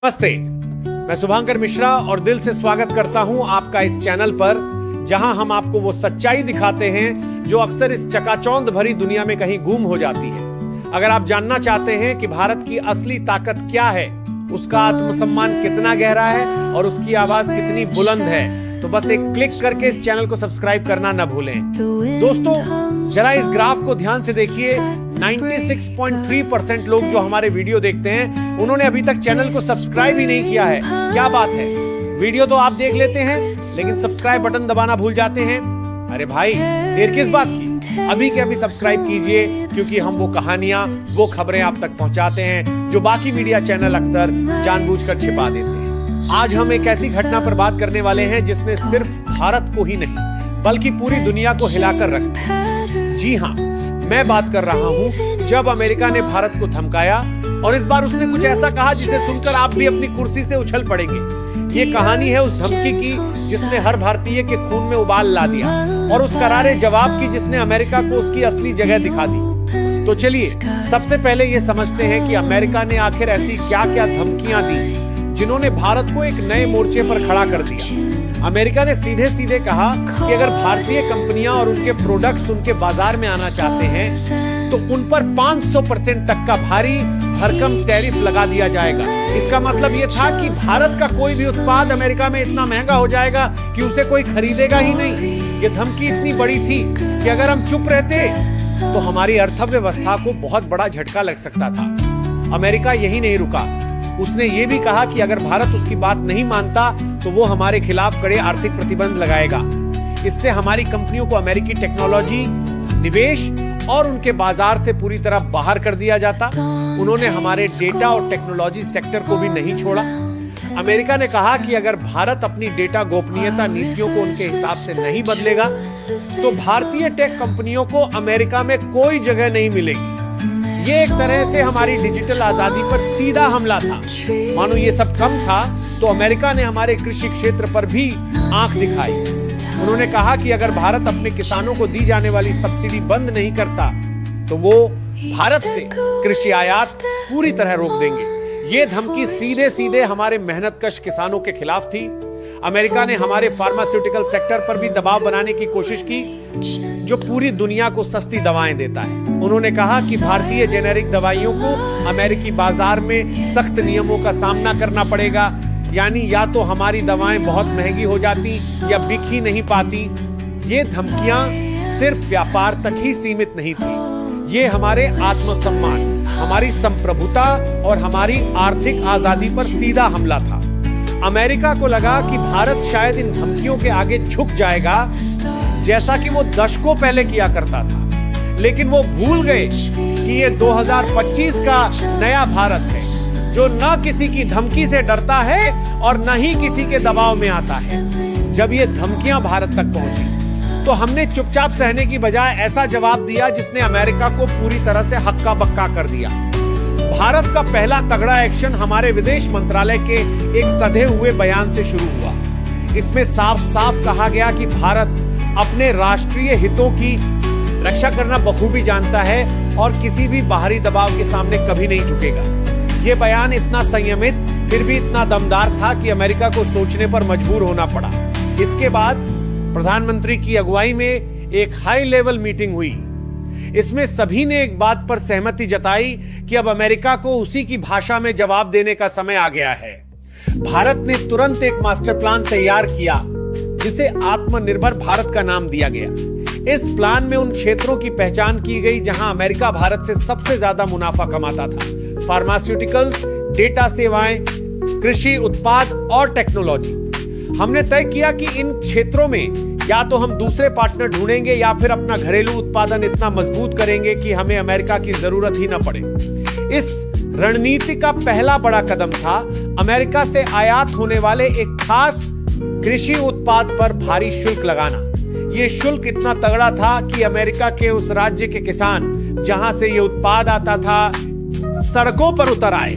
नमस्ते, मैं शुभांकर मिश्रा और दिल से स्वागत करता हूं आपका इस चैनल पर, जहां हम आपको वो सच्चाई दिखाते हैं जो अक्सर इस चकाचौंध भरी दुनिया में कहीं गुम हो जाती है। अगर आप जानना चाहते हैं कि भारत की असली ताकत क्या है, उसका आत्मसम्मान कितना गहरा है और उसकी आवाज कितनी बुलंद है, तो बस एक क्लिक करके इस चैनल को सब्सक्राइब करना न भूलें। दोस्तों, जरा इस ग्राफ को ध्यान से देखिए। 96.3% लोग जो हमारे वीडियो देखते हैं, उन्होंने अभी तक चैनल को सब्सक्राइब ही नहीं किया है। क्या बात है, वीडियो तो आप देख लेते हैं लेकिन सब्सक्राइब बटन दबाना भूल जाते हैं। अरे भाई, देर किस बात की, अभी के अभी सब्सक्राइब कीजिए, क्योंकि हम वो कहानियां, वो खबरें आप तक पहुंचाते हैं जो बाकी मीडिया चैनल अक्सर जानबूझकर छिपा देते हैं। आज हम एक ऐसी घटना पर बात करने वाले हैं जिसने सिर्फ भारत को ही नहीं बल्कि पूरी दुनिया को हिलाकर रख दिया। जी हाँ, मैं बात कर रहा हूँ जब अमेरिका ने भारत को धमकाया और इस बार उसने कुछ ऐसा कहा जिसे सुनकर आप भी अपनी कुर्सी से उछल पड़ेंगे। ये कहानी है उस धमकी की जिसने हर भारतीय के खून में उबाल ला दिया और उस करारे जवाब की जिसने अमेरिका को उसकी असली जगह दिखा दी। तो चलिए सबसे पहले ये समझते हैं कि अमेरिका ने आखिर ऐसी क्या क्या धमकियां दी जिन्होंने भारत को एक नए मोर्चे पर खड़ा कर दिया। अमेरिका ने सीधे सीधे कहा कि अगर भारतीय कंपनियां और उनके प्रोडक्ट्स उनके बाजार में आना चाहते हैं तो उन पर 500% तक का भारी भरकम टैरिफ लगा दिया जाएगा। इसका मतलब यह था कि भारत का कोई भी उत्पाद अमेरिका में इतना महंगा हो जाएगा कि उसे कोई खरीदेगा ही नहीं। ये धमकी इतनी बड़ी थी कि अगर हम चुप रहते तो हमारी अर्थव्यवस्था को बहुत बड़ा झटका लग सकता था। अमेरिका यही नहीं रुका, उसने ये भी कहा कि अगर भारत उसकी बात नहीं मानता तो वो हमारे खिलाफ कड़े आर्थिक प्रतिबंध लगाएगा। इससे हमारी कंपनियों को अमेरिकी टेक्नोलॉजी, निवेश और उनके बाजार से पूरी तरह बाहर कर दिया जाता। उन्होंने हमारे डेटा और टेक्नोलॉजी सेक्टर को भी नहीं छोड़ा। अमेरिका ने कहा कि अगर भारत अपनी डेटा गोपनीयता नीतियों को उनके हिसाब से नहीं बदलेगा तो भारतीय टेक कंपनियों को अमेरिका में कोई जगह नहीं मिलेगी। ये एक तरह से हमारी डिजिटल आजादी पर सीधा हमला था। मानो ये सब कम था तो अमेरिका ने हमारे कृषि क्षेत्र पर भी आंख दिखाई। उन्होंने कहा कि अगर भारत अपने किसानों को दी जाने वाली सब्सिडी बंद नहीं करता तो वो भारत से कृषि आयात पूरी तरह रोक देंगे। ये धमकी सीधे सीधे हमारे मेहनतकश किसानों के खिलाफ थी। अमेरिका ने हमारे फार्मास्यूटिकल सेक्टर पर भी दबाव बनाने की कोशिश की, जो पूरी दुनिया को सस्ती दवाएं देता है। उन्होंने कहा कि भारतीय जेनेरिक दवाइयों को अमेरिकी बाजार में सख्त नियमों का सामना करना पड़ेगा, यानी या तो हमारी दवाएं बहुत महंगी हो जाती या बिक ही नहीं पाती। ये धमकियां सिर्फ व्यापार तक ही सीमित नहीं थी, ये हमारे आत्मसम्मान, हमारी संप्रभुता और हमारी आर्थिक आजादी पर सीधा हमला था। अमेरिका को लगा कि भारत शायद इन धमकियों के आगे झुक जाएगा, जैसा कि वो दशकों पहले किया करता था। लेकिन वो भूल गए कि ये 2025 का नया भारत है, जो न किसी की धमकी से डरता है और न ही किसी के दबाव में आता है। जब ये धमकियां भारत तक पहुंची तो हमने चुपचाप सहने की बजाय ऐसा जवाब दिया जिसने अमेरिका को पूरी तरह से हक्का बक्का कर दिया। भारत का पहला तगड़ा एक्शन हमारे विदेश मंत्रालय के एक सधे हुए बयान से शुरू हुआ। इसमें साफ साफ कहा गया कि भारत अपने राष्ट्रीय हितों की रक्षा करना बखूबी जानता है और किसी भी बाहरी दबाव के सामने कभी नहीं झुकेगा। यह बयान इतना संयमित फिर भी इतना दमदार था कि अमेरिका को सोचने पर मजबूर होना पड़ा। इसके बाद प्रधानमंत्री की अगुवाई में एक हाई लेवल मीटिंग हुई। इसमें सभी ने एक बात पर सहमति जताई कि अब अमेरिका को उसी की भाषा में जवाब देने का समय आ गया है। भारत ने तुरंत एक मास्टर प्लान तैयार किया जिसे आत्मनिर्भर भारत का नाम दिया गया। इस प्लान में उन क्षेत्रों की पहचान की गई जहां अमेरिका भारत से सबसे ज्यादा मुनाफा कमाता था: फार्मास्यूटिकल्स, डेटा सेवाएं, कृषि उत्पाद और टेक्नोलॉजी। हमने तय किया कि इन क्षेत्रों में या तो हम दूसरे पार्टनर ढूंढेंगे या फिर अपना घरेलू उत्पादन इतना मजबूत करेंगे कि हमें अमेरिका की जरूरत ही न पड़े। इस रणनीति का पहला बड़ा कदम था अमेरिका से आयात होने वाले एक खास कृषि उत्पाद पर भारी शुल्क लगाना। यह शुल्क इतना तगड़ा था कि अमेरिका के उस राज्य के किसान जहां से यह उत्पाद आता था सड़कों पर उतर आए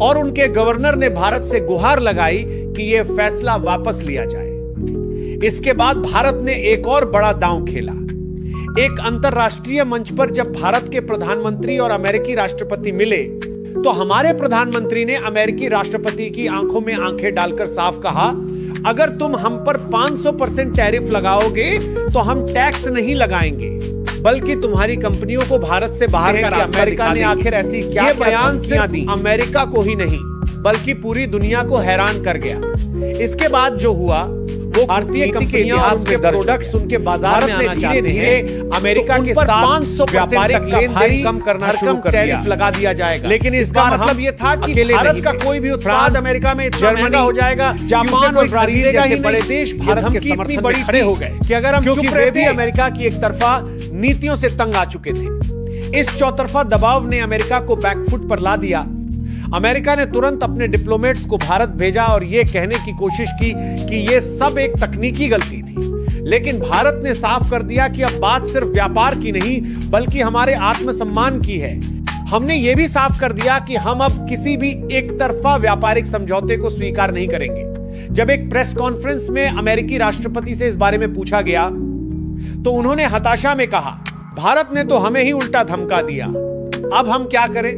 और उनके गवर्नर ने भारत से गुहार लगाई कि यह फैसला वापस लिया जाए। इसके बाद भारत ने एक और बड़ा दांव खेला। एक अंतरराष्ट्रीय मंच पर जब भारत के प्रधानमंत्री और अमेरिकी राष्ट्रपति मिले तो हमारे प्रधानमंत्री ने अमेरिकी राष्ट्रपति की आंखों में आंखें डालकर साफ कहा, अगर तुम हम पर 500% टैरिफ लगाओगे तो हम टैक्स नहीं लगाएंगे, बल्कि तुम्हारी कंपनियों को भारत से बाहर का रास्ता अमेरिका ने आखिर ऐसी क्या बयान सिर्फ अमेरिका को ही नहीं बल्कि पूरी दुनिया को हैरान कर गया। इसके बाद जो हुआ वो भारतीय कंपनियां उनके प्रोडक्ट्स उनके बाजार में आना चाहते हैं, अमेरिका के साथ 500% लेन-देन कम करना शुरू कर दिया, लगा दिया जाएगा। लेकिन इस बार मतलब ये था कि भारत का कोई भी उत्पाद अमेरिका में जर्मनी हो जाएगा, जापान और ब्राजील जैसे बड़े देश भारत के समर्थन में खड़े हो गए कि अगर हम चुप रहे थे, अमेरिका की एक तरफा नीतियों से तंग आ चुके थे। इस चौतरफा दबाव ने अमेरिका को बैकफुट पर ला दिया। अमेरिका ने तुरंत अपने डिप्लोमेट्स को भारत भेजा और यह कहने की कोशिश की कि यह सब एक तकनीकी गलती थी, लेकिन भारत ने साफ कर दिया कि अब बात सिर्फ व्यापार की नहीं बल्कि हमारे आत्मसम्मान की है। हमने यह भी साफ कर दिया कि हम अब किसी भी एक तरफा व्यापारिक समझौते को स्वीकार नहीं करेंगे। जब एक प्रेस कॉन्फ्रेंस में अमेरिकी राष्ट्रपति से इस बारे में पूछा गया तो उन्होंने हताशा में कहा, भारत ने तो हमें ही उल्टा धमका दिया, अब हम क्या करें।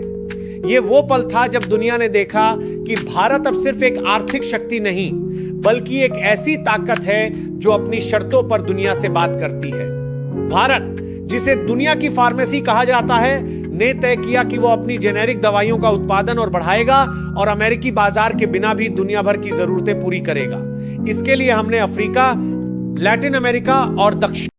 यह वो पल था जब दुनिया ने देखा कि भारत अब सिर्फ एक आर्थिक शक्ति नहीं बल्कि एक ऐसी ताकत है जो अपनी शर्तों पर दुनिया से बात करती है। भारत, जिसे दुनिया की फार्मेसी कहा जाता है, ने तय किया कि वो अपनी जेनेरिक दवाइयों का उत्पादन और बढ़ाएगा और अमेरिकी बाजार के बिना भी दुनिया भर की जरूरतें पूरी करेगा। इसके लिए हमने अफ्रीका, लैटिन अमेरिका और दक्षिण